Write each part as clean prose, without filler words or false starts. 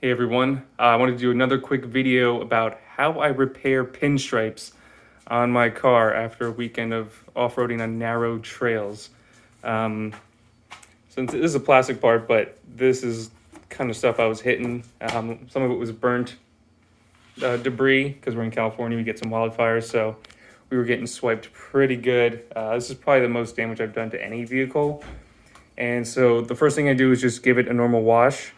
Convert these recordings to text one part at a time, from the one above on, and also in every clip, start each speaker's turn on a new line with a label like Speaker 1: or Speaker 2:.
Speaker 1: Hey everyone, I wanted to do another quick video about how I repair pinstripes on my car after a weekend of off-roading on narrow trails. Um, since it is a plastic part, but this is kind of stuff I was hitting. Some of it was burnt debris because we're in California, we get some wildfires, so we were getting swiped pretty good. This is probably the most damage I've done to any vehicle. And so the first thing I do is just give it a normal wash.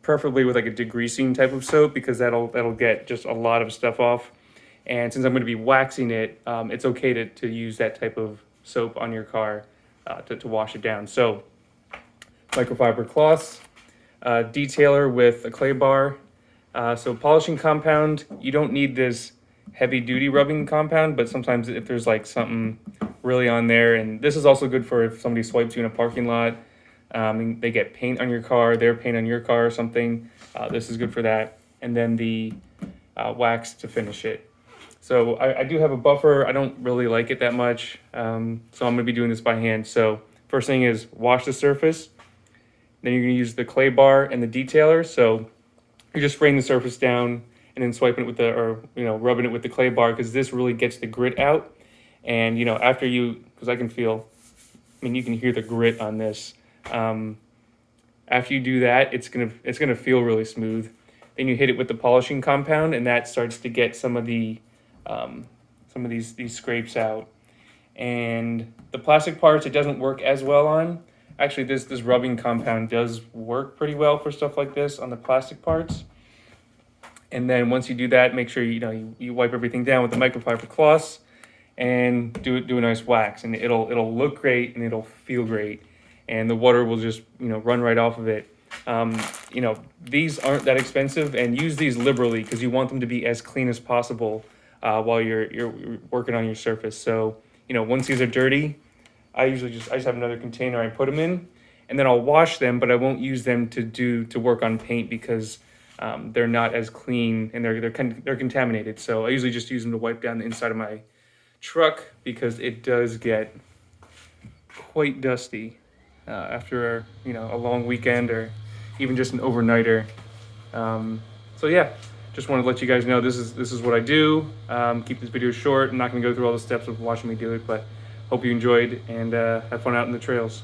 Speaker 1: Preferably with like a degreasing type of soap because that'll get just a lot of stuff off. And since I'm going to be waxing it, it's okay to use that type of soap on your car to wash it down. So microfiber cloths, detailer with a clay bar. So polishing compound, you don't need this heavy duty rubbing compound, but sometimes if there's like something really on there, and this is also good for if somebody swipes you in a parking lot, and they get paint on your car, their paint on your car or something. This is good for that. And then the wax to finish it. So I do have a buffer. I don't really like it that much. So I'm gonna be doing this by hand. So first thing is wash the surface. Then you're gonna use the clay bar and the detailer. So you're just spraying the surface down and then swiping it with rubbing it with the clay bar because this really gets the grit out. And after because I can feel, you can hear the grit on this. After you do that, it's gonna feel really smooth. Then you hit it with the polishing compound, and that starts to get some of these scrapes out. And the plastic parts, it doesn't work as well on. Actually, this rubbing compound does work pretty well for stuff like this on the plastic parts. And then once you do that, make sure you wipe everything down with the microfiber cloths and do a nice wax, and it'll look great and it'll feel great. And the water will just run right off of it. These aren't that expensive, and use these liberally because you want them to be as clean as possible while you're working on your surface. So once these are dirty, I just have another container I put them in, and then I'll wash them, but I won't use them to work on paint because they're not as clean and they're contaminated. So I usually just use them to wipe down the inside of my truck because it does get quite dusty after a long weekend or even just an overnighter. So yeah, just wanted to let you guys know this is what I do. Keep this video short. I'm not going to go through all the steps of watching me do it, but hope you enjoyed and have fun out in the trails.